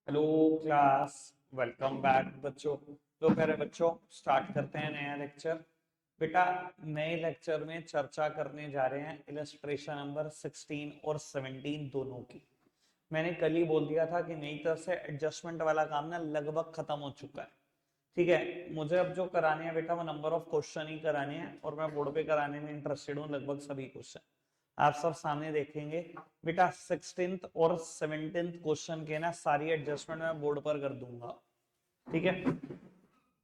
Hello class. Welcome back बच्चों। तो प्यारे बच्चों, स्टार्ट करते हैं नया लेक्चर। बेटा, नए लेक्चर में चर्चा करने जा रहे हैं इलस्ट्रेशन नंबर 16 और 17 दोनों की। मैंने कल ही बोल दिया था कि मेरी तरफ से एडजस्टमेंट वाला काम ना लगभग खत्म हो चुका है। ठीक है, मुझे अब जो कराने हैं बेटा वो नंबर ऑफ क्वेश्चन ही कराने हैं, और मैं बोर्ड पे कराने में इंटरेस्टेड हूँ। लगभग सभी क्वेश्चन आप सब सामने देखेंगे। बेटा 16th और 17th क्वेश्चन के ना सारी एडजस्टमेंट मैं बोर्ड पर कर दूंगा। ठीक है,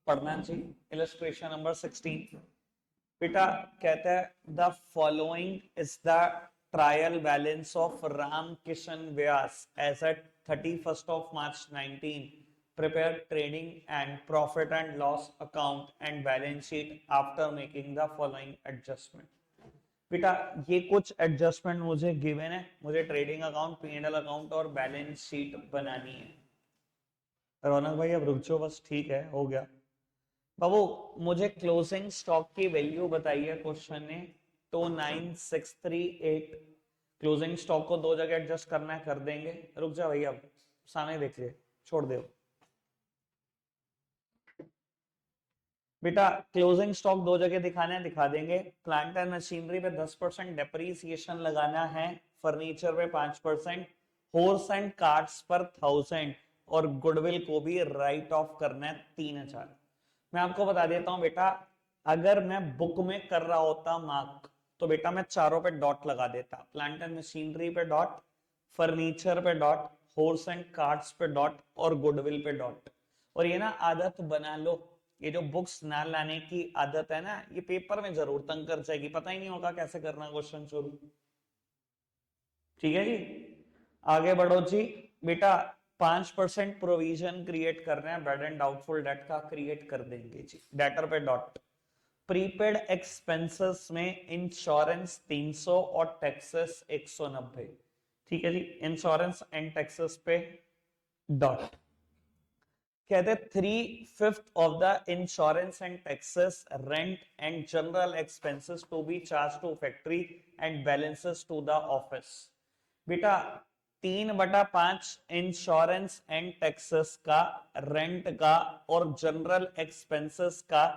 पढ़ना चाहिए। इलस्ट्रेशन नंबर 16 बेटा कहता है the following is the trial balance of Ram Kishan Vyas as at 31st of March 19 prepare trading and profit and loss account and balance sheet after making the following adjustment। बेटा ये कुछ एडजस्टमेंट मुझे गिवन है, मुझे trading account, P&L account और balance sheet बनानी है। रौनक भाई अब रुक जाओ बस, ठीक है, हो गया। बाबू मुझे क्लोजिंग स्टॉक की वैल्यू बताइए क्वेश्चन ने। तो 9638। क्लोजिंग स्टॉक को दो जगह एडजस्ट करना है, कर देंगे। रुक जा भैया, अब सामने देख ले, छोड़ दो। बेटा क्लोजिंग स्टॉक दो जगह दिखाना है, दिखा देंगे। प्लांट एंड मशीनरी पे 10% डेप्रीसिएशन लगाना है, फर्नीचर पे 5%, हॉर्स एंड कार्ट्स पर 1000 और गुडविल को भी राइट ऑफ करना है 3000। मैं आपको बता देता हूं बेटा, अगर मैं बुक में कर रहा होता मार्क तो बेटा मैं चारों पे डॉट लगा देता। प्लांट एंड मशीनरी पे डॉट, फर्नीचर पे डॉट, हॉर्स एंड कार्ट्स पे डॉट और गुडविल पे डॉट। और ये ना आदत बना लो, ये जो बुक्स ना लाने की आदत है ना, ये पेपर में जरूर तंग कर जाएगी, पता ही नहीं होगा कैसे करना क्वेश्चन शुरू। ठीक है जी, आगे बढ़ो जी। बेटा 5% प्रोविजन क्रिएट कर रहे हैं, बैड एंड डाउटफुल डेट का क्रिएट कर देंगे जी। डेटर पे डॉट। प्रीपेड एक्सपेंसेस में इंश्योरेंस 300 और टैक्सेस 190। ठीक है जी, इंश्योरेंस एंड टैक्सेस पे डॉट। कहते 3/5 of the insurance and taxes, rent and general expenses to be charge to factory and balances to the office. बेटा 3/5 इंश्योरेंस एंड टैक्सेस का, rent का और जनरल एक्सपेंसेस का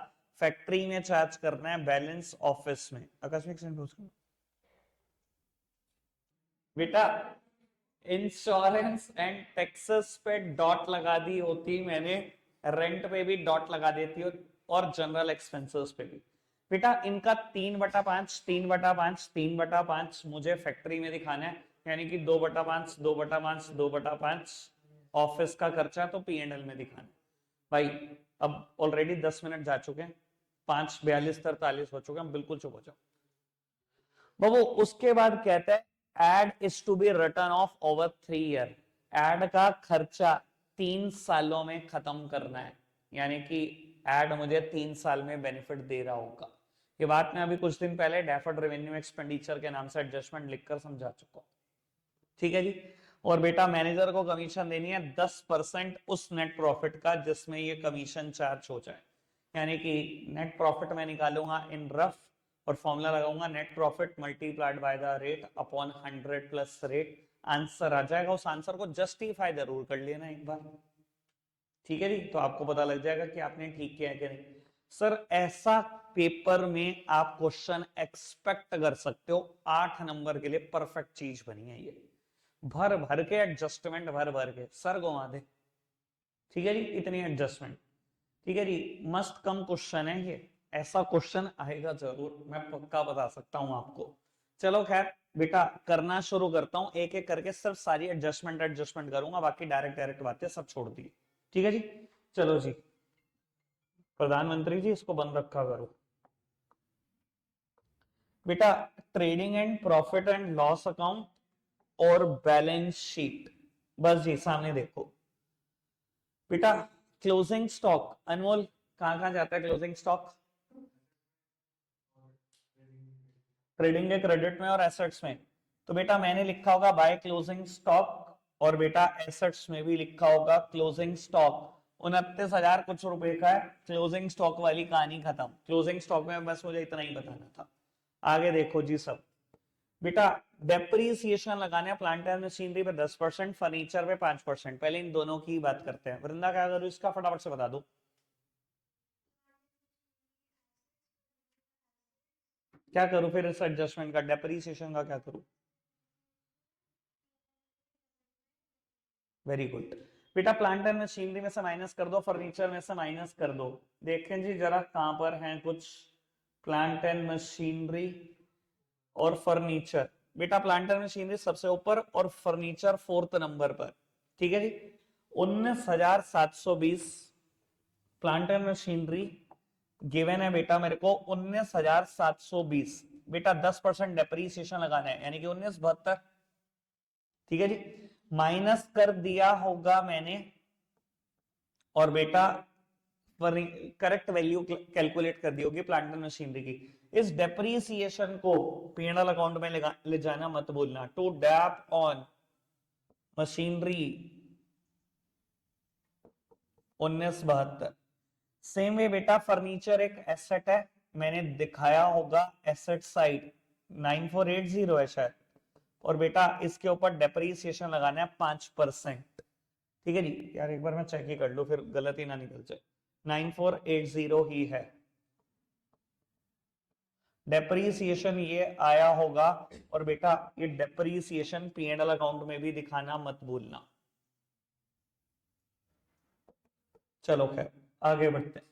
फैक्ट्री में चार्ज करना है, बैलेंस ऑफिस में। आकस्मिक बेटा इंश्योरेंस एंड टैक्सेस पे डॉट लगा दी होती मैंने, रेंट पे भी डॉट लगा देती हो, और जनरल एक्सपेंसेस पे भी। बेटा इनका 3/5, 3/5, 3/5 मुझे फैक्ट्री में दिखाना है, यानी कि 2/5, 2/5, 2/5 ऑफिस का खर्चा तो पी&एल में दिखाना है। भाई अब ऑलरेडी 10 मिनट जा चुके हैं, 5:42-43 हो चुके हैं, बिल्कुल चुप हो जाओ। वो उसके बाद कहता है ad is to be return of over 3 year. Ad का खर्चा 3 सालों में खत्म करना है, यानी कि एड मुझे 3 साल में बेनिफिट दे रहा होगा। ये बात मैं अभी कुछ दिन पहले डेफर्ड रेवेन्यू एक्सपेंडिचर के नाम से एडजस्टमेंट लिखकर समझा चुका हूं। ठीक है जी। और बेटा मैनेजर को कमीशन देनी है 10% उस नेट प्रॉफिट का जिसमें ये कमीशन चार्ज हो जाए, यानी कि नेट प्रॉफिट मैं निकालूंगा इन रफ, और फॉर्मूला लगाऊंगा net profit multiplied by the rate upon 100 plus rate. Answer आ जाएगा, उस आंसर को जस्टिफाई जरूर कर लेना एक बार। ठीक है जी, तो आपको पता लग जाएगा कि आपने ठीक किया है कि नहीं। सर ऐसा पेपर में आप क्वेश्चन एक्सपेक्ट कर सकते हो, 8 नंबर के लिए परफेक्ट चीज बनी है ये। भर भर के एडजस्टमेंट, भर भर के सर घुमा दे। ठीक है जी, इतनी एडजस्टमेंट। ठीक है जी, मस्त कम क्वेश्चन है ये, ऐसा क्वेश्चन आएगा जरूर, मैं पक्का बता सकता हूं आपको। चलो खैर बेटा करना शुरू करता हूं, एक एक करके सिर्फ सारी एडजस्टमेंट एडजस्टमेंट करूंगा, बाकी डायरेक्ट डायरेक्ट बातें सब छोड़ दी। ठीक है जी, चलो जी। प्रधानमंत्री जी इसको बंद रखा करो। बेटा trading and profit and loss account और बैलेंस शीट, बस जी सामने देखो। बेटा क्लोजिंग स्टॉक, अनमोल कहां कहां जाता है क्लोजिंग स्टॉक? ट्रेडिंग के क्रेडिट में और एसेट्स में। तो बेटा मैंने लिखा होगा बाय क्लोजिंग स्टॉक, और बेटा एसेट्स में भी लिखा होगा क्लोजिंग स्टॉक। 29,000 कुछ रुपए का है, क्लोजिंग स्टॉक वाली कहानी खत्म। क्लोजिंग स्टॉक में बस मुझे इतना ही बताना था। आगे देखो जी सब। बेटा डेप्रीसिएशन लगाने प्लांट एंड मशीनरी पे 10%, फर्नीचर पे 5%। पहले इन दोनों की बात करते हैं। वृंदा क्या करूं इसका, फटाफट से बता दो। क्या करूं फिर इस एडजस्टमेंट का, डेप्रीसिएशन का क्या करूं? वेरी गुड बेटा, प्लांट एंड मशीनरी में से माइनस कर दो, फर्नीचर में से माइनस कर दो। देखें जी जरा कहां पर हैं कुछ, प्लांट एंड मशीनरी और फर्नीचर। बेटा प्लांट एंड मशीनरी सबसे ऊपर और फर्नीचर 4th नंबर पर। ठीक है जी, 19,720 प्लांट एंड मशीनरी गिवन है बेटा मेरे को 19,720। बेटा 10% डेप्रीसिएशन लगाना है, यानी कि 1972। ठीक है जी, माइनस कर दिया होगा मैंने, और बेटा करेक्ट वैल्यू कैलकुलेट कर दी होगी प्लांट एंड मशीनरी की। इस डेप्रीसिएशन को पीएनएल अकाउंट में ले जाना मत भूलना। To dab on machinery 1972। Same way बेटा फर्नीचर एक एसेट है, मैंने दिखाया होगा एसेट साइड 9480 है शायद, और बेटा इसके ऊपर डेप्रीसिएशन लगाना है 5%। ठीक है जी, यार एक बार मैं चेक ही कर लूं फिर गलत ही ना निकल जाए। 9480 ही है डेप्रीसिएशन, ये आया होगा। और बेटा ये डेप्रीसिएशन पीएनएल अकाउंट में भी दिखाना मत भूलना। चलो खैर आगे बढ़ते हैं।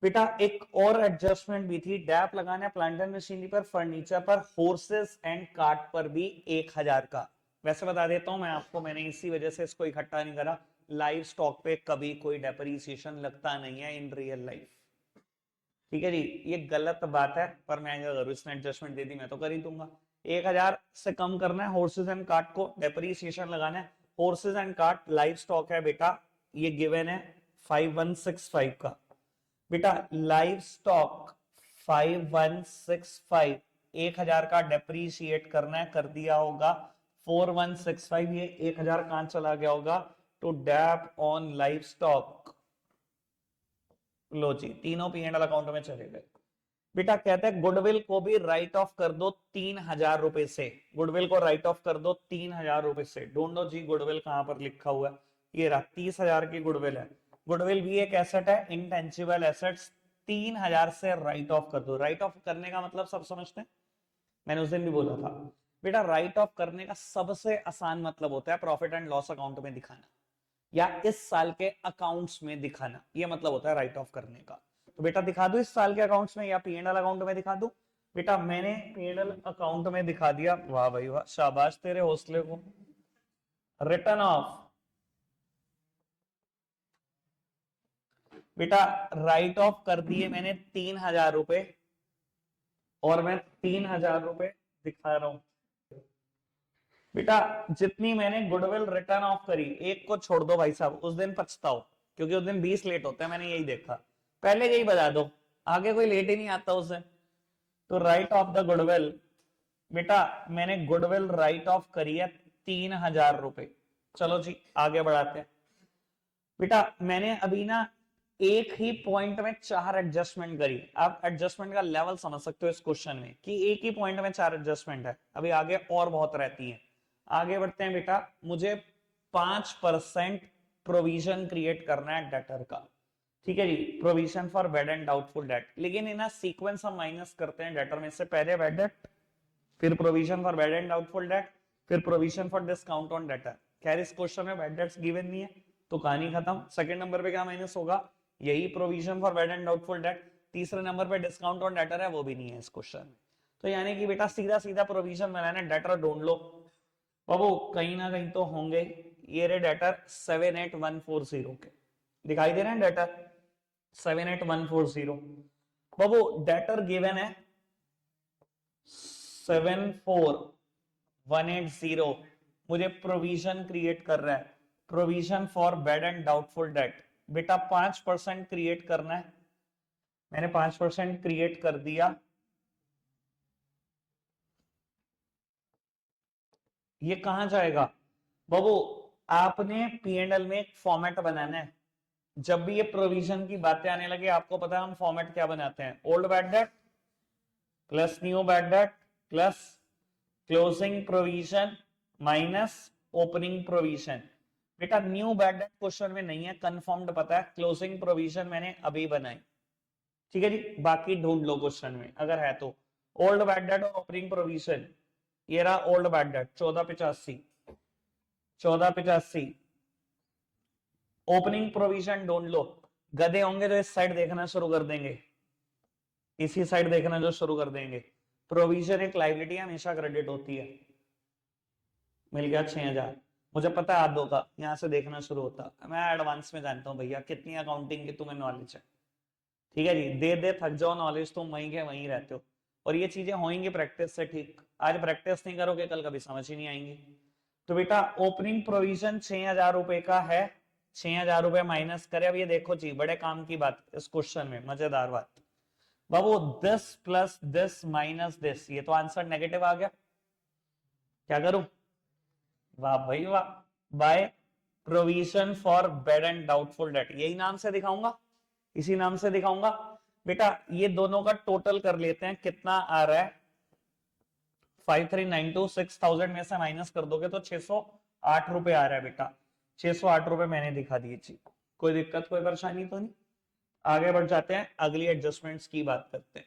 बेटा एक और एडजस्टमेंट भी थी, डैप लगाना है प्लांट एंड मशीनरी पर, फर्नीचर पर, हॉर्सेस एंड कार्ट पर भी 1000 का। वैसे बता देता हूं मैं आपको, मैंने इसी वजह से इसको इकट्ठा नहीं करा। लाइव स्टॉक पे कभी कोई डेप्रीसिएशन लगता नहीं है इन रियल लाइफ। ठीक है जी, ये गलत बात है, पर मैं अगर इसने एडजस्टमेंट दे दी मैं तो कर ही दूंगा। 1000 से कम करना है हॉर्सेस एंड कार्ट को, डेप्रीसिएशन लगाना है। Horses and cart live stock है बेटा, ये गिवन है 5165 का। बेटा लाइव स्टॉक 5165, 1000 का डेप्रीशिएट करना है, कर दिया होगा 4165। ये 1000 कहां चला गया होगा, to dab on live stock. लो जी, तीनों पीएनएल अकाउंट में चले गए। बेटा कहते हैं गुडविल को भी राइट ऑफ कर दो 3000 रुपए से। गुडविल को राइट ऑफ कर दो 3000 रुपए से। ढूंढो जी गुडविल कहां पर लिखा हुआ है, ये रहा 30,000 की गुडविल है। गुडविल भी एक एसेट है, इंटेंजिबल एसेट्स। 3000 से राइट ऑफ कर दो। राइट ऑफ करने का मतलब सब समझते हैं, मैंने उस दिन भी बोला था। बेटा राइट ऑफ करने का सबसे आसान मतलब होता है प्रॉफिट एंड लॉस अकाउंट में दिखाना, या इस साल के अकाउंट्स में दिखाना, ये मतलब होता है राइट ऑफ करने का। तो बेटा दिखा दो इस साल के अकाउंट्स में या पीएनएल अकाउंट में दिखा दो। बेटा मैंने पीएनएल अकाउंट में दिखा दिया, वाह भाई वाह, शाबाश तेरे हौसले को। रिटर्न ऑफ, बेटा राइट ऑफ कर दिए मैंने 3000 रुपए, और मैं 3000 रुपए दिखा रहा हूं। बेटा जितनी मैंने गुडविल रिटर्न ऑफ करी, एक को छोड़ दो भाई साहब, उस दिन पछताओ, क्योंकि उस दिन 20 लेट होते हैं, मैंने यही देखा। पहले यही बता दो, आगे कोई लेट ही नहीं आता उस दिन। तो राइट ऑफ द गुडविल, बेटा मैंने गुडविल राइट ऑफ करी है 3000 रुपए। चलो जी आगे बढ़ाते हैं। बेटा मैंने अभी ना एक ही पॉइंट में 4 एडजस्टमेंट करी। आप एडजस्टमेंट का लेवल समझ सकते हो इस क्वेश्चन में, कि एक ही पॉइंट में 4 एडजस्टमेंट है। अभी आगे और बहुत रहती हैं। आगे बढ़ते हैं बेटा, मुझे 5% प्रोविजन क्रिएट करना है डेटर का। ठीक है जी, provision for bad and doubtful debt. लेकिन इन सीक्वेंस हम माइनस करते हैं डेटर में से, पहले बैड डेट, फिर provision for bad and doubtful debt, फिर provision for discount on debtor. खैर इस क्वेश्चन में बैड डेट्स गिवन नहीं है, तो कहानी खत्म। सेकंड नंबर पे क्या माइनस होगा, यही provision for bad and doubtful date. तीसरे नंबर पे डिस्काउंट ऑन डेटर है, वो भी नहीं है इस क्वेश्चन में। तो यानी कि बेटा सीधा सीधा प्रोविजन बनाना, डेटर ढूंढ लो बाबू, कहीं ना कहीं तो होंगे। ये रे डेटर 78140 के, दिखाई दे रहे हैं डेटर 78140। बाबू डेटर गिवन है 74180, मुझे प्रोविजन क्रिएट कर रहा है, provision for bad and doubtful date. बेटा 5% क्रिएट करना है, मैंने 5% क्रिएट कर दिया। ये कहां जाएगा बाबू, आपने पीएनएल में एक फॉर्मेट बनाना है। जब भी ये प्रोविजन की बातें आने लगे, आपको पता है हम फॉर्मेट क्या बनाते हैं, old bad debt plus new bad debt plus closing provision minus opening provision. बेटा न्यू बैड डेट क्वेश्चन में नहीं है, कंफर्म्ड पता है, क्लोजिंग प्रोविजन मैंने अभी बनाई, ठीक है जी। बाकी ढूंढ लो क्वेश्चन में अगर है तो। ओल्ड बैड डेट और ओपनिंग प्रोविजन, ये रहा old bad date 1485, 1485। Opening provision ढूंढ लो। गधे होंगे तो इस साइड देखना शुरू कर देंगे, इसी साइड देखना जो शुरू कर देंगे। प्रोविजन एक लाइबिलिटी हमेशा क्रेडिट होती है। मिल गया 6000, मुझे पता है आधो का यहां से देखना शुरू होता, मैं एडवांस में जानता हूं भैया कितनी अकाउंटिंग की तुम्हें नॉलेज है, ठीक है जी। दे दे थक जाओ नॉलेज, तुम वहीं के वहीं रहते हो, और ये चीजें होंगी प्रैक्टिस से, ठीक। आज प्रैक्टिस नहीं करोगे कल कभी समझ ही नहीं आएंगी। तो बेटा ओपनिंग प्रोविजन 6000 रुपए का है, 6000 रुपए माइनस करे। अब ये देखो जी, बड़े काम की बात इस क्वेश्चन में, मजेदार बात बाबू, this plus this minus this, ये तो आंसर नेगेटिव आ गया। क्या करूं? वाह भाई वाह, by provision for bad and doubtful date, यही नाम से दिखाऊंगा, इसी नाम से दिखाऊंगा। बेटा ये दोनों का टोटल कर लेते हैं, कितना आ रहा है 5392, 6000 में से माइनस कर दोगे तो 608 रुपए आ रहा है बेटा। 608 रुपए मैंने दिखा दिए जी, कोई दिक्कत कोई परेशानी तो नहीं। आगे बढ़ जाते हैं, अगली एडजस्टमेंट्स की बात करते हैं।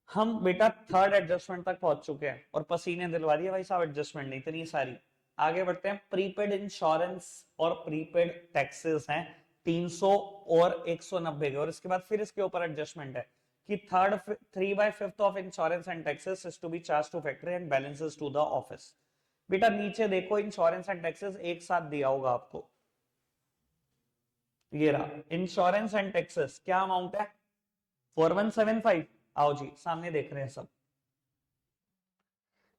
हम बेटा थर्ड एडजस्टमेंट तक पहुंच चुके हैं और पसीने दिलवा दिए भाई साहब, एडजस्टमेंट नहीं इतनी सारी। आगे बढ़ते हैं, प्रीपेड इंश्योरेंस और प्रीपेड टैक्सेस हैं 300 और 190 के, और इसके बाद फिर इसके ऊपर एडजस्टमेंट है कि third 3/5 of insurance and taxes is to be charge to factory and balances to the office. बेटा नीचे देखो, इंश्योरेंस एंड टैक्सेस एक साथ दिया होगा आपको, ये रहा इंश्योरेंस एंड टैक्सेस, क्या अमाउंट है 4175। आओ जी सामने देख रहे हैं सब।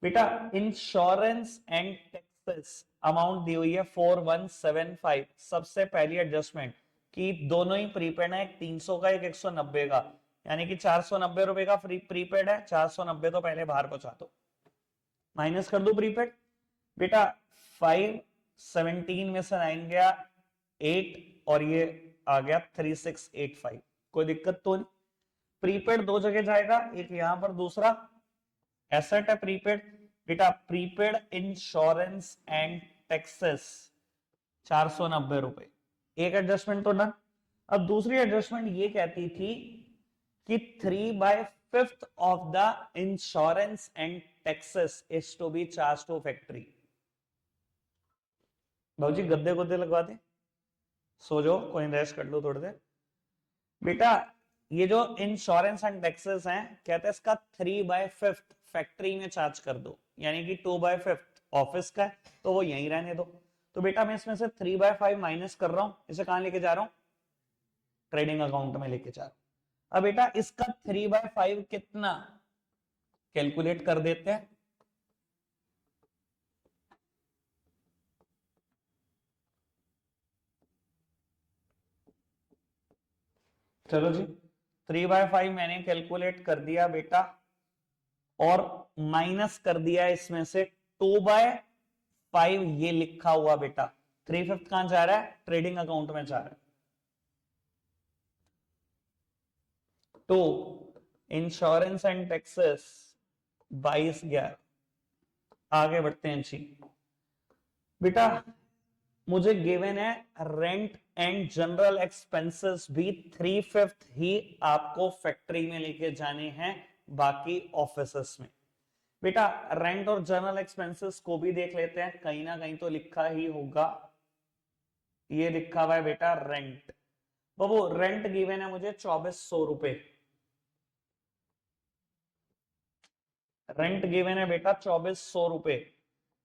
बेटा इंश्योरेंस एंड टैक्सेस अमाउंट दी हुई है 4175। सबसे पहली एडजस्टमेंट कि दोनों ही प्रीपेड है, एक 300 का एक 190 का, यानी कि 490 रुपए का फ्री प्रीपेड है, 490 तो पहले बाहर पहुंचा दो, माइनस कर दो प्रीपेड। बेटा 517 में से 9 गया 8, और ये आ गया 3685, कोई दिक्कत तो नहीं। प्रीपेड दो जगह जाएगा, एक यहां पर, दूसरा एसेट है प्रीपेड। बेटा प्रीपेड इंश्योरेंस एंड टैक्सेस 490 रुपए, एक एडजस्टमेंट तो डन। अब दूसरी एडजस्टमेंट ये कहती थी कि 3/5 of the insurance and taxes is to be charge to factory. भाजी गद्दे गुद्दे लगवा दे, सो जाओ, कोई रेस्ट कर लो थोड़ी देर। बेटा ये जो इंश्योरेंस एंड टैक्सेस हैं, कहते हैं इसका 3/5 फैक्ट्री में चार्ज कर दो, यानी कि 2/5 ऑफिस का है तो वो यहीं रहने दो। तो बेटा मैं इसमें से 3/5 माइनस कर रहा हूं, इसे कहां लेके जा रहा हूं, ट्रेडिंग अकाउंट में लेके जा रहा हूं। अब बेटा इसका 3/5 कितना, कैलकुलेट कर देते हैं। चलो जी 3/5 मैंने कैलकुलेट कर दिया बेटा, और माइनस कर दिया इसमें से 2/5, ये लिखा हुआ बेटा 3/5 कहां जा रहा है, ट्रेडिंग अकाउंट में जा रहा है। तो इंश्योरेंस एंड टैक्सेस 2211। आगे बढ़ते हैं जी। बेटा मुझे गिवन है रेंट एंड जनरल एक्सपेंसेस भी 3/5 ही आपको फैक्ट्री में लेके जाने हैं, बाकी ऑफिसेस में। बेटा रेंट और जनरल एक्सपेंसेस को भी देख लेते हैं, कहीं ना कहीं तो लिखा ही होगा, ये लिखा हुआ है बेटा रेंट। बाबू रेंट गिवन है मुझे 2400 रुपए, रेंट गिवन है बेटा 2400 रुपए,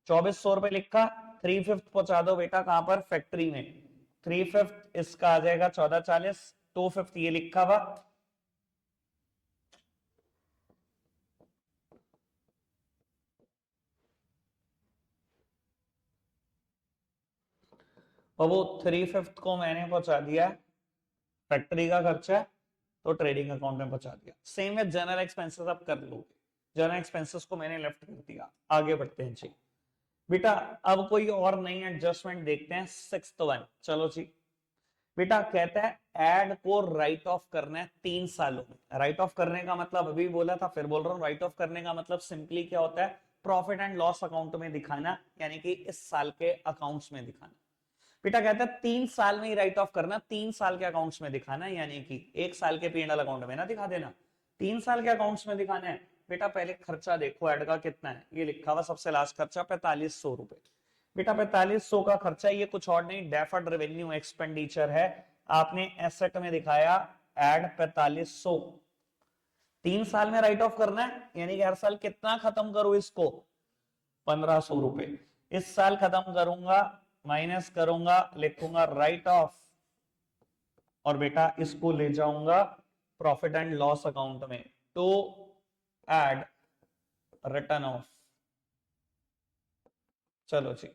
2400 रुपए लिखा, 3/5 पहुंचा दो बेटा कहां पर, फैक्ट्री में। 3/5 इसका आ जाएगा 1440, 2/5 ये लिखा हुआ, और वो 3/5 को मैंने पहुंचा दिया, फैक्ट्री का खर्चा है तो ट्रेडिंग अकाउंट में पहुंचा दिया। सेम है जनरल एक्सपेंसेस, आप कर लोगे, जनरल एक्सपेंसेस को मैंने लेफ्ट कर दिया। आगे बढ़ते हैं जी। बेटा अब कोई और नई एडजस्टमेंट देखते हैं, 6th वन, चलो जी। बेटा कहता है एड को राइट ऑफ करना है 3 सालों में। राइट ऑफ करने का मतलब अभी बोला था, फिर बोल रहा हूं, राइट ऑफ करने का मतलब सिंपली क्या होता है, प्रॉफिट एंड लॉस अकाउंट में दिखाना, यानी कि इस साल के अकाउंट्स में दिखाना। बेटा कहता है 3 साल में ही राइट ऑफ करना, 3 साल के अकाउंट्स में दिखाना, यानी कि 1 साल के P&L अकाउंट में ना दिखा देना, 3 साल के अकाउंट्स में दिखाना है। बेटा पहले खर्चा देखो ऐड का कितना है, ये लिखा हुआ सबसे लास्ट खर्चा 4500 रुपए। बेटा 4500 का खर्चा, ये कुछ और नहीं डेफर्ड रेवेन्यू एक्सपेंडिचर है, आपने एसेट में दिखाया ऐड 4500। 3 साल में राइट ऑफ करना है, यानी कि हर साल कितना खत्म करूं इसको, 1500 रुपए। इस साल खत्म करूंगा, माइनस करूंगा, लिखूंगा राइट ऑफ, और बेटा इसको ले जाऊंगा प्रॉफिट एंड लॉस अकाउंट में, टू एड रिटर्न ऑफ। चलो जी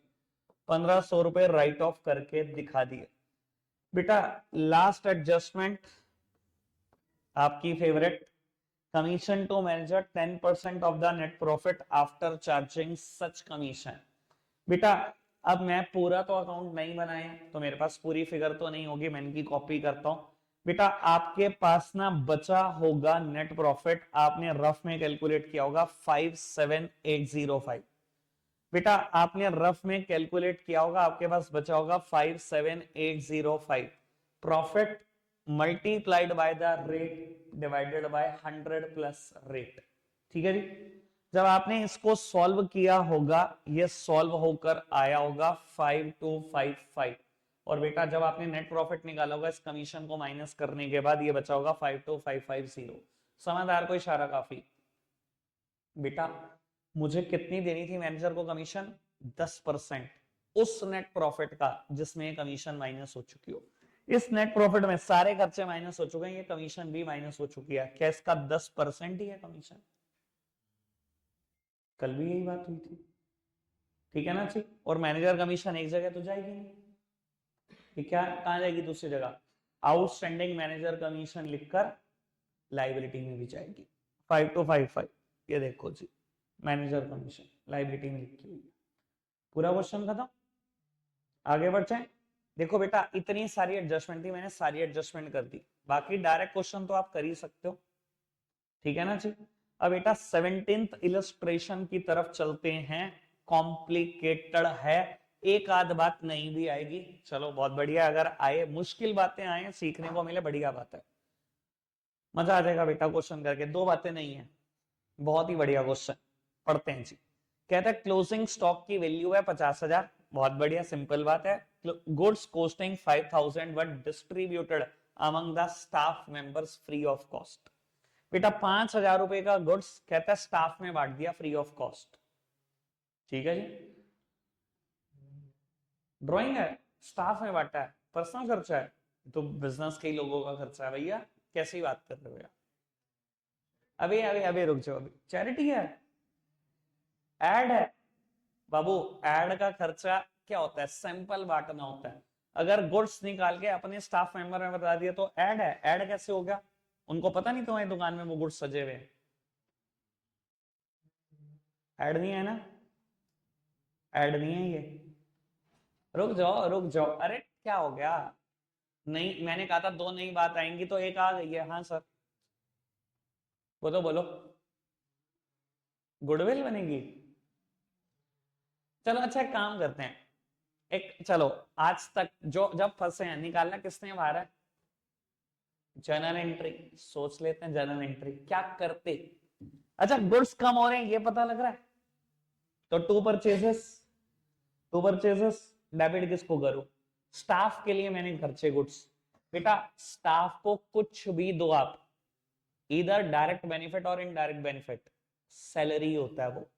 1500 रुपए राइट ऑफ करके दिखा दिए। बेटा लास्ट एडजस्टमेंट आपकी favourite, commission to manager 10% of the net profit after charging such commission. बेटा अब मैं पूरा तो अकाउंट नहीं बनाया तो मेरे पास पूरी फिगर तो नहीं होगी, मैं इनकी कॉपी करता हूं। बेटा आपके पास ना बचा होगा नेट प्रॉफिट, आपने रफ में कैलकुलेट किया होगा 57805। बेटा आपने रफ में कैलकुलेट किया होगा, आपके पास बचा होगा 57805। Profit multiplied by the rate divided by 100 plus rate. ठीक है जी, जब आपने इसको सॉल्व किया होगा, ये सॉल्व होकर आया होगा 5255। और बेटा जब आपने नेट प्रॉफिट निकाला होगा इस कमीशन को माइनस करने के बाद, ये बचा होगा 52550। समझदार को इशारा काफी। बेटा मुझे कितनी देनी थी मैनेजर को कमीशन, 10% उस नेट प्रॉफिट का जिसमें कमीशन माइनस हो चुकी हो। इस नेट प्रॉफिट में सारे खर्चे माइनस हो चुके हैं, ये कमीशन भी माइनस हो चुकी है, क्या इसका 10% ही है कमीशन? कल भी यही बात हुई थी, ठीक है ना जी। और मैनेजर कमीशन एक जगह तो जाएगी नहीं, क्या कहां जाएगी, दूसरी जगह। आउटस्टैंडिंग मैनेजर कमीशन लिखकर लाइबिलिटी में भी जाएगी 5255। ये देखो जी मैनेजर कमीशन लाइबिलिटी में लिखी हुई है। पूरा क्वेश्चन खत्म, आगे बढ़ जाए। देखो बेटा इतनी सारी एडजस्टमेंट थी, मैंने सारी एडजस्टमेंट कर दी, बाकी डायरेक्ट क्वेश्चन तो आप कर ही सकते हो, ठीक है ना जी। अब बेटा 17th इलस्ट्रेशन की तरफ चलते हैं, कॉम्प्लिकेटेड है, एक आध बात नहीं भी आएगी, चलो बहुत बढ़िया, अगर आए मुश्किल बातें आए सीखने को मिले बढ़िया बात है, मजा आ जाएगा बेटा क्वेश्चन करके। 2 बातें नहीं है, बहुत ही बढ़िया क्वेश्चन, पढ़ते हैं जी। कहता है क्लोजिंग स्टॉक की वैल्यू है 50,000, बहुत बढ़िया सिंपल बात है। Goods costing 5,000 were distributed among the staff members free of cost. बेटा 5,000 रुपए का गुड्स कहता है स्टाफ में बांट दिया फ्री ऑफ कॉस्ट, ठीक है जी। ड्राइंग है, स्टाफ में बांटा है, पर्सनल खर्चा है, तो बिजनेस के लोगों का खर्चा है भैया, कैसी बात कर रहे हो यार। अभी अभी अभी रुक जाओ, अभी चैरिटी है, एड है बाबू। एड का खर्चा क्या होता है, सैंपल बांटना होता है। अगर गुड्स निकाल के अपने स्टाफ मेंबर में बता दिया तो एड है, एड कैसे हो गया, उनको पता नहीं तुम्हारी दुकान में वो गुड्स सजे हुए हैं, ऐड नहीं है ना, ऐड नहीं है ये। रुक जाओ रुक जाओ, अरे क्या हो गया, नहीं मैंने कहा था 2 नई बात आएंगी तो एक आ गई है। हाँ सर बोलो बोलो, गुडविल बनेगी, चलो अच्छा एक काम करते हैं, एक चलो आज तक जो जब फंसे हैं निकालना किसने बाहर है, जर्नल एंट्री, सोच लेते हैं जर्नल एंट्री क्या करते। अच्छा गुड्स कम हो रहे हैं ये पता लग रहा है, तो टू परचेजेस डेबिट किसको करूं, स्टाफ के लिए मैंने खर्चे गुड्स। बेटा स्टाफ को कुछ भी दो आप, इधर डायरेक्ट बेनिफिट और इनडायरेक्ट बेनिफिट, सैलरी होता है वो,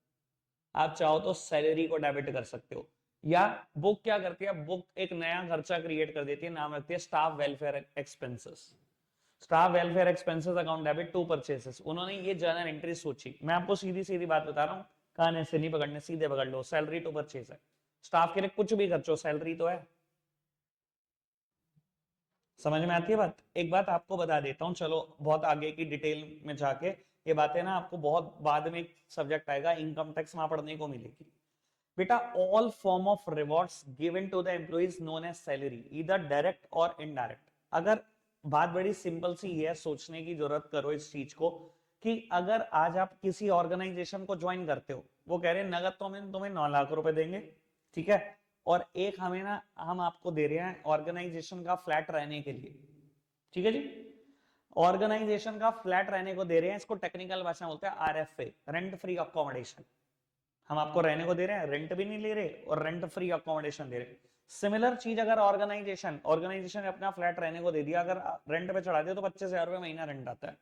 आप चाहो तो सैलरी को डेबिट कर सकते हो, या बुक क्या करती है, बुक एक नया खर्चा क्रिएट कर देती है, नाम रखती है staff welfare expenses. Staff welfare expenses account debit to purchases. उन्होंने ये जर्नल एंट्री सोची, मैं आपको सीधी सीधी बात बता रहा हूँ, कान ऐसे नहीं पकड़ने, सीधे पकड़ लो, सैलरी टू परचेस है, स्टाफ के लिए कुछ भी खर्चो सैलरी तो है। समझ में आती है बात। एक बात आपको बता देता हूँ, चलो बहुत आगे की डिटेल में जाके, ये बातें ना आपको बहुत बाद में सब्जेक्ट आएगा इनकम टैक्स, वहां पढ़ने को मिलेगी। बेटा all form of rewards given to the employees known as salary, इधर डायरेक्ट और इनडायरेक्ट। अगर बात बड़ी सिंपल सी है, सोचने की जरूरत करो इस चीज को, कि अगर आज आप किसी ऑर्गेनाइजेशन को ज्वाइन करते हो, वो कह रहे हैं नगद तो हम तुम्हें 9 लाख रुपए देंगे, ठीक है, और एक हमें ना हम आपको दे रहे हैं ऑर्गेनाइजेशन का फ्लैट रहने के लिए, ठीक है जी, ऑर्गेनाइजेशन का फ्लैट रहने को दे रहे हैं, इसको टेक्निकल भाषा में बोलते हैं आरएफए, रेंट फ्री अकोमोडेशन। हम आपको रहने को दे रहे हैं, रेंट भी नहीं ले रहे और रेंट फ्री अकोमोडेशन दे रहे। सिमिलर चीज अगर ऑर्गेनाइजेशन ने अपना फ्लैट रहने को दे दिया, अगर रेंट पे चढ़ा दिया तो 25,000 रुपए महीना रेंट आता है।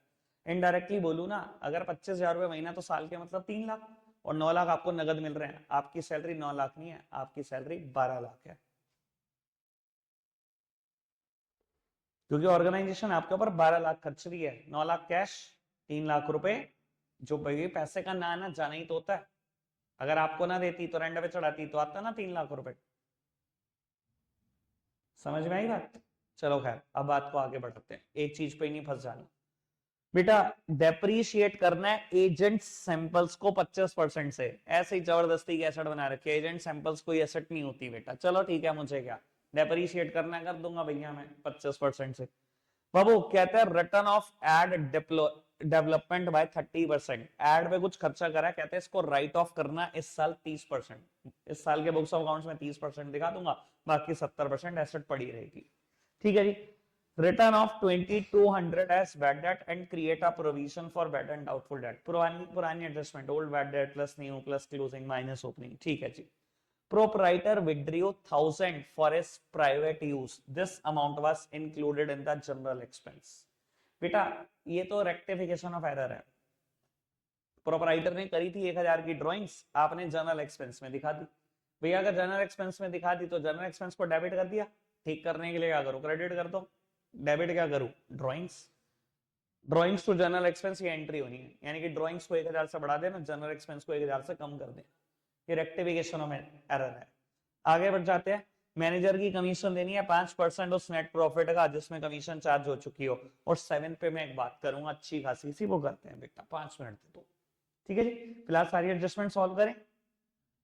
इनडायरेक्टली बोलू ना, अगर 25,000 रुपए महीना तो साल के मतलब 3 लाख, और 9 लाख आपको नगद मिल रहे हैं। आपकी सैलरी 9 लाख नहीं है, आपकी सैलरी 12 लाख है, क्योंकि ऑर्गेनाइजेशन आपके ऊपर 12 लाख खर्च रही है। 9 लाख कैश, 3 लाख रुपए जो भाई पैसे का ना आना जाना ही तो होता है। अगर आपको ना देती तो रेंट पे चढ़ाती तो आता ना 3 लाख रुपए। समझ में आई बात? चलो खैर, अब बात को आगे बढ़ाते हैं, एक चीज पे ही नहीं फंस जाना बेटा। डेप्रीशिएट करना है एजेंट सैंपल्स को 25% से। ऐसे ही जबरदस्ती की एसेट बना रखी है, एजेंट सैंपल्स कोई एसेट नहीं होती बेटा। चलो ठीक है, मुझे क्या डेप्रीशिएट करना है, कर दूंगा भैया मैं 25% से। बाबू कहते हैं return of ad development by 30%। Ad पे कुछ खर्चा करा, कहते हैं इसको राइट ऑफ करना इस साल 30%। इस साल के बुक्स ऑफ अकाउंट्स में 30% दिखा दूंगा, बाकी 70% एसेट पड़ी रहेगी, ठीक है जी। Written off 2200 as bad debt and create a provision for bad and doubtful debt. पुरानी adjustment, old bad debt plus new plus closing minus opening, ठीक है जी। Proprietor withdrew 1,000 for his private use. This amount was included in the general expense. बेटा ये तो rectification of error है। Proprietor ने करी थी 1,000 की ड्राइंग्स, आपने जनरल एक्सपेंस में दिखा दी। भैया अगर जनरल एक्सपेंस में दिखा दी तो जनरल एक्सपेंस को डेबिट कर दिया, ठीक करने के लिए क्या करूं, क्रेडिट कर दो। डेबिट क्या करूं, ड्राइंग्स टू जनरल एक्सपेंस की एंट्री होनी है, यानी कि ड्राइंग्स को 1,000 से बढ़ा देना, जनरल एक्सपेंस को 1,000 से कम कर दें। ये रेक्टिफिकेशन ऑफ एरर है। आगे बढ़ जाते हैं। मैनेजर की कमीशन देनी है 5% उस नेट प्रॉफिट का जिसमें कमीशन चार्ज हो चुकी हो। और 7 पे मैं एक बात करूंगा अच्छी खासी सी, वो करते हैं बेटा, 5 मिनट दे दो, ठीक है जी। फिलहाल सारी एडजस्टमेंट सॉल्व करें,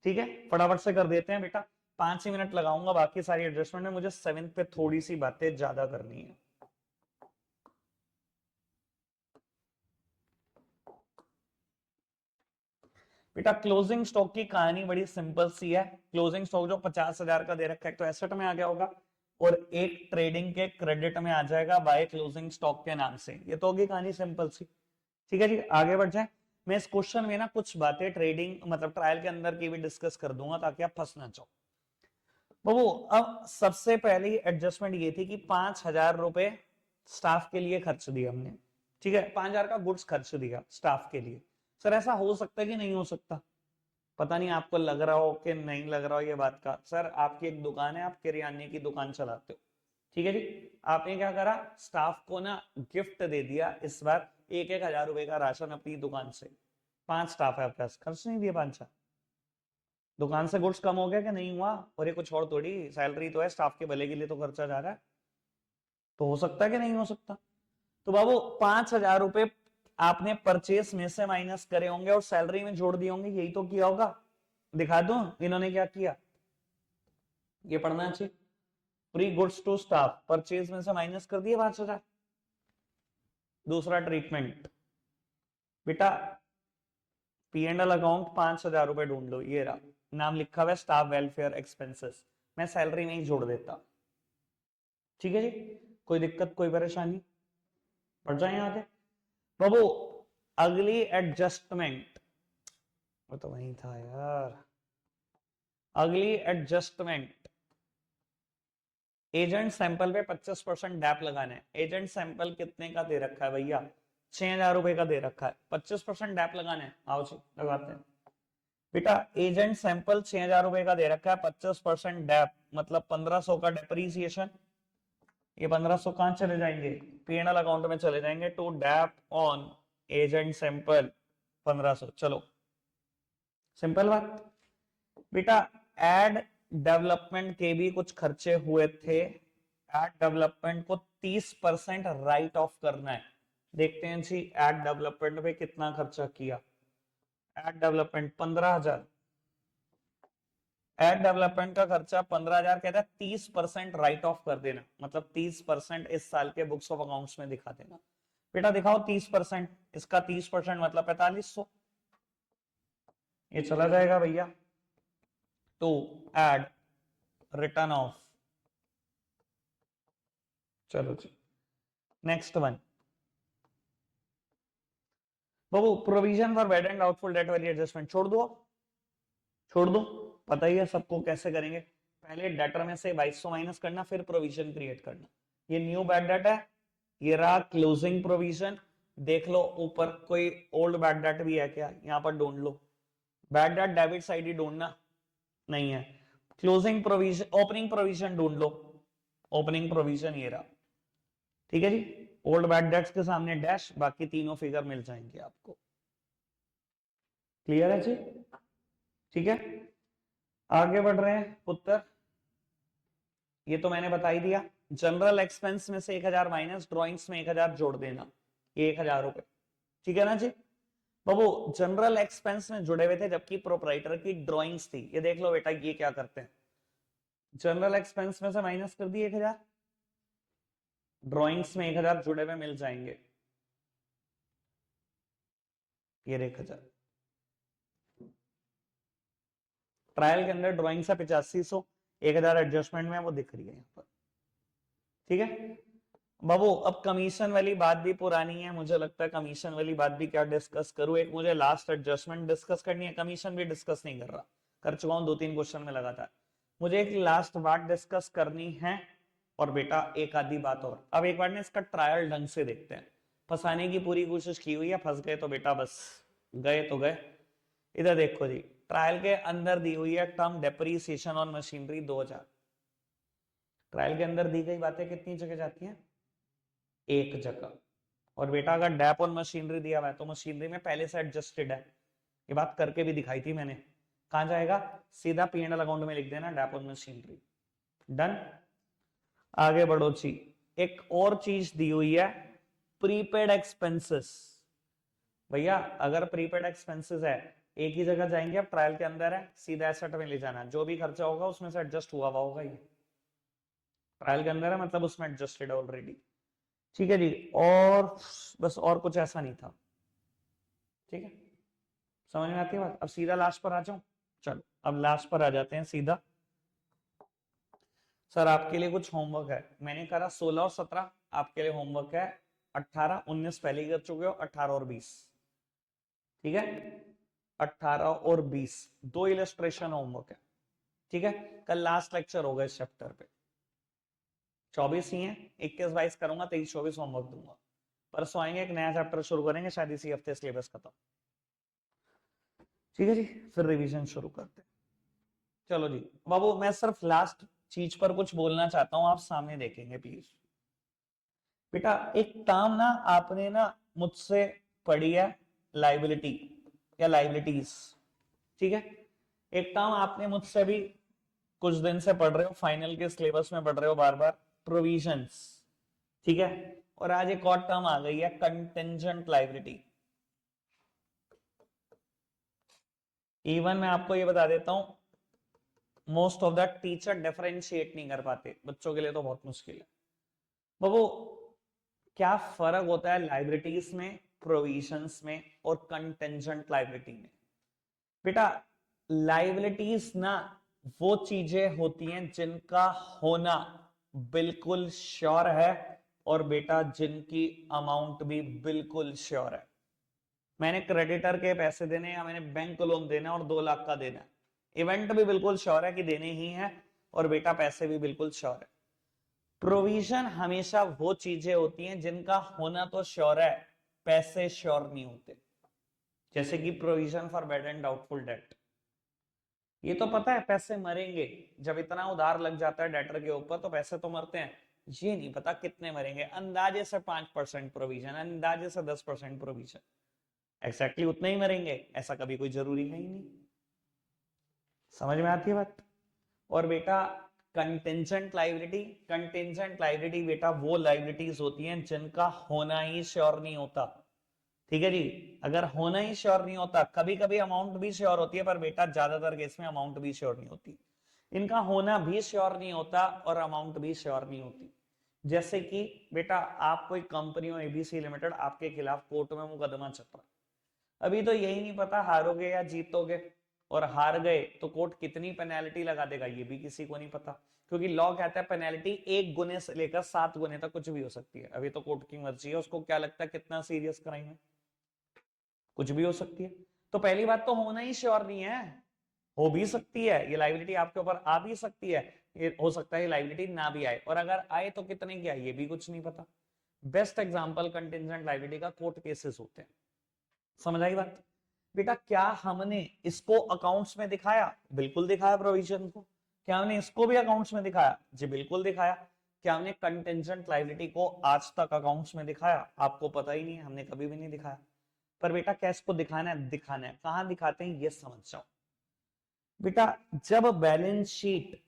ठीक है, फटाफट से कर देते हैं बेटा। 5 ही मिनट लगाऊंगा, बाकी सारी एडजस्टमेंट में मुझे 7 पे थोड़ी सी बातें ज्यादा करनी है। बेटा क्लोजिंग स्टॉक की कहानी बड़ी सिंपल सी है। क्लोजिंग स्टॉक जो 50,000 का दे रखा है तो एसेट में आ गया होगा, और एक ट्रेडिंग के क्रेडिट में आ जाएगा बाय क्लोजिंग स्टॉक के नाम से। ये तो होगी कहानी सिंपल सी, ठीक है जी। आगे बढ़ जाए। मैं इस क्वेश्चन में ना कुछ बातें ट्रेडिंग मतलब ट्रायल के अंदर की भी डिस्कस कर दूंगा ताकि आप फंस ना जाओ। बाबू अब सबसे पहली एडजस्टमेंट ये थी कि 5,000 रुपए स्टाफ के लिए खर्च दिया हमने, ठीक है, 5,000 का गुड्स खर्च दिया स्टाफ के लिए। सर ऐसा हो सकता है कि नहीं हो सकता? पता नहीं आपको लग रहा हो कि नहीं लग रहा हो ये बात का। सर आपकी एक दुकान है, आप किराने की दुकान चलाते हो, ठीक है जी। आपने क्या करा, स्टाफ को ना गिफ्ट दे दिया इस बार 1,000 रुपए का राशन अपनी दुकान से। 5 स्टाफ है आपके पास, खर्च नहीं दिए 5। दुकान से गुड्स कम हो गया कि नहीं हुआ? और ये कुछ और थोड़ी सैलरी तो है, स्टाफ के भले के लिए तो खर्चा जा रहा है, तो हो सकता है कि नहीं हो सकता? तो बाबू 5,000 रुपए आपने परचेस में से माइनस करे होंगे और सैलरी में जोड़ दिए होंगे, यही तो किया होगा। दिखा दूं इन्होंने क्या किया, ये पढ़ना चाहिए। Free goods to staff, purchase में से माइनस कर दिए 5,000। दूसरा ट्रीटमेंट बेटा, पी एंड एल अकाउंट 5,000 रुपए ढूंढ लो, ये रहा, नाम लिखा हुआ है स्टाफ वेलफेयर एक्सपेंसेस, मैं सैलरी में ही जोड़ देता, ठीक है जी। कोई दिक्कत कोई परेशानी? बढ़ जाए आगे बाबू। अगली एडजस्टमेंट, वो तो वही था यार, अगली एडजस्टमेंट, एजेंट सैंपल पे 25% डैप लगाना है। एजेंट सैंपल कितने का दे रखा है भैया? 6,000 रुपए का दे रखा है, 25% डैप लगाना है। आओ जी लगाते हैं बेटा। एजेंट सैंपल 6,000 रुपए का दे रखा है, 25% डैप मतलब 1,500 का डेप्रीसिएशन। ये 1,500 कहां चले जाएंगे? पीएनएल अकाउंट में चले जाएंगे। To dab on agent sample 1,500। चलो सिंपल बात बेटा। एड डेवलपमेंट के भी कुछ खर्चे हुए थे, एड डेवलपमेंट को 30% राइट ऑफ करना है। देखते हैं जी एड डेवलपमेंट पे कितना खर्चा किया। एड डेवलपमेंट 15,000, एड डेवलपमेंट का खर्चा 15,000, कहता है 30% राइट ऑफ कर देना, मतलब 30% इस साल के बुक्स ऑफ अकाउंट्स में दिखा देना। बेटा दिखाओ 30%, इसका 30% मतलब 4,500। ये चला जाएगा भैया। टू एड रिटर्न ऑफ, चलो जी नेक्स्ट वन बाबू, provision for bad and doubtful debt वाली एडजस्टमेंट छोड़ दो, छोड़ दो, पता ही है सबको कैसे करेंगे। पहले डेटर में से 2200 माइनस करना, फिर प्रोविजन क्रिएट करना। ये न्यू बैड डेट है, ये रहा क्लोजिंग प्रोविजन। देख लो ऊपर कोई ओल्ड बैड डेट भी है क्या, यहाँ पर ढूंढ लो। बैड डेट डेबिट साइड ही ढूंढना, नहीं है। क्लोजिंग प्रोविजन, ओपनिंग प्रोविजन ढूंढ लो, ओपनिंग प्रोविजन ये रहा, ठीक है जी। ओल्ड बैड डेट्स के सामने डैश, बाकी तीनों फिगर मिल जाएंगे आपको। क्लियर है जी, ठीक है। आगे बढ़ रहे हैं पुत्र, ये तो मैंने बता ही दिया। जनरल एक्सपेंस में से 1000 माइनस, ड्रॉइंग्स में 1000 जोड़ देना, ये 1000 रुपए, ठीक है ना जी। बाबू जनरल एक्सपेंस में जुड़े हुए थे जबकि प्रोपराइटर की ड्रॉइंग्स थी। ये देख लो बेटा, ये क्या करते हैं, जनरल एक्सपेंस में से माइनस कर दिए 1000, ड्रॉइंग्स में 1000 जुड़े हुए मिल जाएंगे, ये देख 1000। ट्रायल के अंदर ड्रॉइंग से 8500, 1000 एडजस्टमेंट में वो दिख रही है यहाँ पर, ठीक है। बाबू अब कमीशन वाली बात भी पुरानी है, मुझे लगता है कमीशन वाली बात भी क्या डिस्कस करूं। एक मुझे लास्ट एडजस्टमेंट डिस्कस करनी है, कमीशन भी डिस्कस नहीं कर रहा, कर चुका हूं 2-3 क्वेश्चन में लगातार। मुझे एक लास्ट बात डिस्कस करनी है, और बेटा एक आधी बात और। अब एक बार ना इसका ट्रायल ढंग से देखते हैं। फंसाने की पूरी कोशिश की हुई है, फंस गए तो बेटा बस गए तो गए। इधर देखो जी, ट्रायल के अंदर दी हुई है term depreciation on machinery 2000। Trial के अंदर दी गई बातें कितनी जगह जाती हैं, एक जगह। और बेटा अगर डैप ऑन मशीनरी दिया हुआ है तो मशीनरी में पहले से एडजस्टेड है, ये बात करके भी दिखाई थी मैंने। कहां जाएगा, सीधा P&L अकाउंट में लिख देना डैप ऑन मशीनरी, डन। आगे बढ़ो जी, एक और चीज दी हुई है प्रीपेड एक्सपेंसेस। भैया अगर प्रीपेड एक्सपेंसेस है एक ही जगह जाएंगे, अब ट्रायल के अंदर है सीधा एसेट में ले जाना, जो भी खर्चा होगा उसमें से एडजस्ट हुआ होगा, ये ट्रायल के अंदर है मतलब उसमें एडजस्टेड है ऑलरेडी, ठीक है जी। और बस और कुछ ऐसा नहीं था, ठीक है, समझ में आती है बात। अब सीधा लास्ट पर आ जाऊं, चलो अब लास्ट पर आ जाते हैं सीधा। सर आपके लिए कुछ होमवर्क है, मैंने करा 16 और 17, आपके लिए होमवर्क है 18, 19 पहले ही कर चुके हो, 18 और 20, ठीक है। 18 और 20 दो इलस्ट्रेशन होमवर्क है, ठीक है। कल लास्ट लेक्चर होगा इस चैप्टर पे, 24 ही है, 21-22 करूंगा, 23-24 होमवर्क दूंगा। परसों आएंगे एक नया चैप्टर शुरू करेंगे, शायद इसी हफ्ते सिलेबस खत्म, ठीक है जी। फिर रिवीजन शुरू करते हैं, चलो जी। बाबू मैं सिर्फ लास्ट चीज पर कुछ बोलना चाहता हूं, आप सामने देखेंगे प्लीज। बेटा एक टर्म ना आपने ना मुझसे पढ़ी है, लाइबिलिटी या लाइबिलिटीज, ठीक है। एक टर्म आपने मुझसे भी कुछ दिन से पढ़ रहे हो, फाइनल के सिलेबस में पढ़ रहे हो बार बार, प्रोविजंस, ठीक है। और आज एक और टर्म आ गई है कंटिंजेंट लाइबिलिटी। इवन मैं आपको ये बता देता हूं, most of the teacher differentiate नहीं कर पाते, बच्चों के लिए तो बहुत मुश्किल है। बाबू क्या फर्क होता है लाइबिलिटीज में, प्रोविजंस में और कंटिंजेंट लाइबिलिटी में। बेटा लाइबिलिटीज ना वो चीजें होती हैं जिनका होना बिल्कुल श्योर है, और बेटा जिनकी अमाउंट भी बिल्कुल श्योर है। मैंने क्रेडिटर के पैसे देने या मैंने बैंक लोन देना और 2 लाख का देना, इवेंट भी बिल्कुल श्योर है कि देने ही है, और बेटा पैसे भी बिल्कुल श्योर है। प्रोविजन हमेशा वो चीजें होती हैं जिनका होना तो श्योर है, पैसे श्योर नहीं होते। जैसे कि provision for bad and doubtful date, ये तो पता है पैसे मरेंगे, जब इतना उधार लग जाता है डेटर के ऊपर तो पैसे तो मरते हैं, ये नहीं पता कितने मरेंगे। अंदाजे से 5% प्रोविजन, अंदाजे से 10% प्रोविजन, एक्जैक्टली उतना ही मरेंगे ऐसा कभी कोई जरूरी है ही नहीं। समझ में आती है बात। और बेटा कंटिंजेंट लायबिलिटी, कंटिंजेंट लायबिलिटी बेटा वो लायबिलिटीज होती हैं जिनका होना ही श्योर नहीं होता, ठीक है जी। अगर होना ही श्योर नहीं होता, कभी कभी अमाउंट भी श्योर होती है, पर बेटा ज्यादातर केस में अमाउंट भी श्योर नहीं होती। इनका होना भी श्योर नहीं होता और अमाउंट भी श्योर नहीं होती। जैसे कि बेटा आप कोई कंपनी हो एबीसी लिमिटेड, आपके खिलाफ कोर्ट में मुकदमा चल रहा है, अभी तो यही नहीं पता हारोगे या जीतोगे, और हार गए तो कोर्ट कितनी पेनल्टी लगा देगा ये भी किसी को नहीं पता, क्योंकि लॉ कहता है पेनल्टी 1 गुने से लेकर 7 गुने तक कुछ भी हो सकती है। अभी तो कोर्ट की मर्जी है, उसको क्या लगता है कितना सीरियस क्राइम है, कुछ भी हो सकती है। तो पहली बात तो होना ही श्योर नहीं है, हो भी सकती है, ये लाइबिलिटी आपके ऊपर आ भी सकती है, ये हो सकता है लाइबिलिटी ना भी आए, और अगर आए तो कितने की आए ये भी कुछ नहीं पता। बेस्ट एग्जांपल कंटिंजेंट लाइबिलिटी का कोर्ट केसेस होते हैं। समझ आई बात? बेटा क्या हमने इसको अकाउंट्स में दिखाया? बिल्कुल दिखाया प्रोविजन को। क्या हमने इसको भी अकाउंट्स में दिखाया? जी बिल्कुल दिखाया। क्या हमने कंटिंजेंट लायबिलिटी को आज तक अकाउंट्स में दिखाया? आपको पता ही नहीं है, हमने कभी भी नहीं दिखाया। पर बेटा क्या इसको दिखाना है? दिखाना है। कहां दिखाते हैं ये समझ जाओ। बेटा जब बैलेंस शीट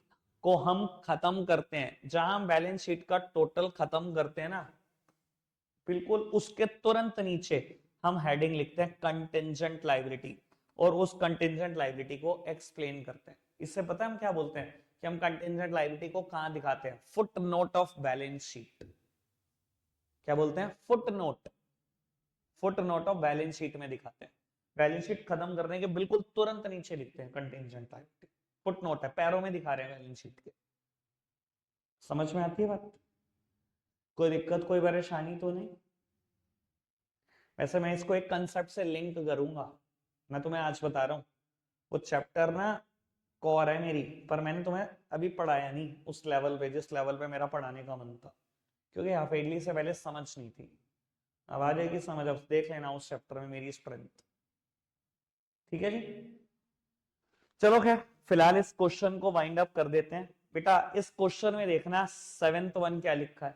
को हम खत्म करते हैं, जहां हम बैलेंस शीट का टोटल खत्म करते हैं ना, बिल्कुल उसके तुरंत नीचे हम हेडिंग लिखते हैं कंटिंजेंट लायबिलिटी, और उस कंटिंजेंट लायबिलिटी को एक्सप्लेन करते हैं। इससे पता है हम क्या बोलते हैं कि हम कंटिंजेंट लायबिलिटी को कहां दिखाते हैं? Foot note of balance sheet. क्या बोलते हैं? Foot note. Foot note of balance sheet में दिखाते हैं। बैलेंस शीट खत्म करने के बिल्कुल तुरंत नीचे लिखते हैं कंटिंजेंट लायबिलिटी। फुट नोट है, पैरों में दिखा रहे हैं बैलेंस शीट के। समझ में आती है बात? कोई दिक्कत कोई परेशानी तो नहीं? वैसे मैं इसको एक कंसेप्ट से लिंक करूंगा, मैं तुम्हें आज बता रहा हूं। वो चैप्टर ना कोर है मेरी, पर मैंने तुम्हें अभी पढ़ाया नहीं उस लेवल पे जिस लेवल पे मेरा पढ़ाने का मन था, क्योंकि हाफेडली से पहले समझ नहीं थी। अब आ जाएगी समझ, अब देख लेना उस चैप्टर में मेरी स्ट्रेंथ। ठीक है जी, चलो खैर फिलहाल इस क्वेश्चन को वाइंड अप कर देते हैं। बेटा इस क्वेश्चन में देखना 7th वन क्या लिखा है,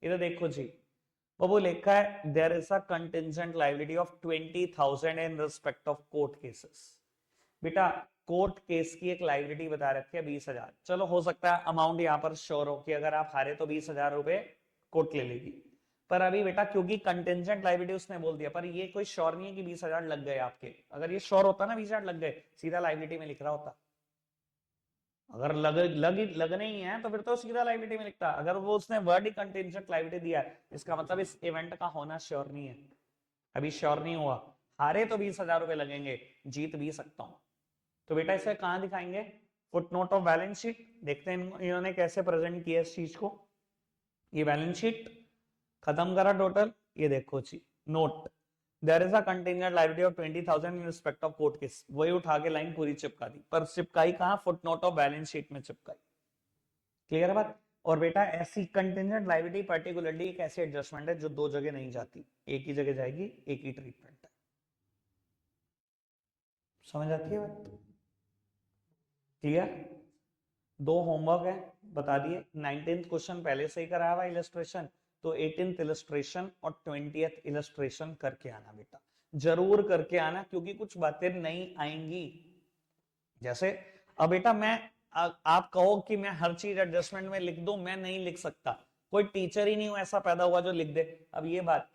इधर देखो जी। वो लिखा है there is a contingent liability of 20,000 in respect of court cases. बेटा कोर्ट केस की एक लायबिलिटी बता रखी है 20,000। चलो हो सकता है अमाउंट यहाँ पर श्योर हो कि अगर आप हारे तो 20,000 रुपए कोर्ट ले लेगी, पर अभी बेटा क्योंकि कंटिंजेंट लायबिलिटी उसने बोल दिया, पर ये कोई श्योर नहीं है कि 20,000 लग गए आपके। अगर ये श्योर होता ना 20,000 लग गए, सीधा लायबिलिटी में लिख रहा होता। अगर लगने ही है तो फिर तो सीधा लायबिलिटी में लिखता। अगर वो उसने वर्ड ही कंटिंजेंट लायबिलिटी दिया है, इसका मतलब इस इवेंट का होना श्योर नहीं है, अभी श्योर नहीं हुआ। हारे तो 20,000 रुपए लगेंगे, जीत भी सकता हूं। तो बेटा इसे कहां दिखाएंगे? Footnote of balance sheet. देखते हैं इन्होंने कैसे प्रेजेंट किया इस चीज को। ये बैलेंस शीट खत्म करा टोटल, ये देखो जी note there is a contingent liability of 20,000 in respect of court case. वही उठा के लाइन पूरी चिपका दी, पर चिपकाई कहां? फुटनोट ऑफ बैलेंस शीट में चिपकाई। क्लियर है बात? और बेटा ऐसी कंटिंजेंट लायबिलिटी पर्टिकुलरली एक ऐसी एडजस्टमेंट है जो दो जगह नहीं जाती, एक ही जगह जाएगी, एक ही ट्रीटमेंट है। समझ आती है बात? क्लियर? दो होमवर्क है बता दिए। 19th क्वेश्चन पहले से ही कराया हुआ इलस्ट्रेशन, तो 18th इलस्ट्रेशन और 20th इलस्ट्रेशन करके आना बेटा, जरूर करके आना, क्योंकि कुछ बातें नहीं आएंगी। जैसे अब बेटा मैं आप कहो कि मैं हर चीज एडजस्टमेंट में लिख दूं, मैं नहीं लिख सकता। कोई टीचर ही नहीं हो ऐसा पैदा हुआ जो लिख दे। अब ये बात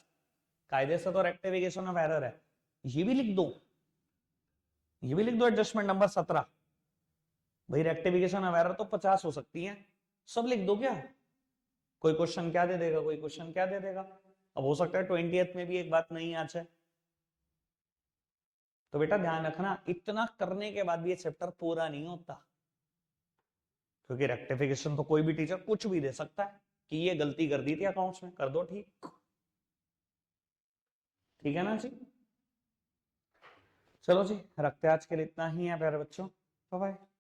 कायदे से तो रेक्टिफिकेशन ऑफ एरर है, ये भी लिख दो, ये भी लिख दो एडजस्टमेंट नंबर 17। भाई रेक्टिफिकेशन ऑफ एरर तो 50 हो सकती है, सब लिख दो क्या? कोई क्वेश्चन क्या दे देगा, कोई क्वेश्चन क्या दे देगा। अब हो सकता है 20th में भी एक बात नहीं आ जाए। तो बेटा ध्यान रखना, इतना करने के बाद भी ये चैप्टर पूरा नहीं होता, क्योंकि रेक्टिफिकेशन तो कोई भी टीचर कुछ भी दे सकता है कि ये गलती कर दी थी अकाउंट्स में, कर दो ठीक। ठीक है ना जी? चलो जी रखते आज के लिए इतना ही है प्यारे बच्चों, बाय बाय।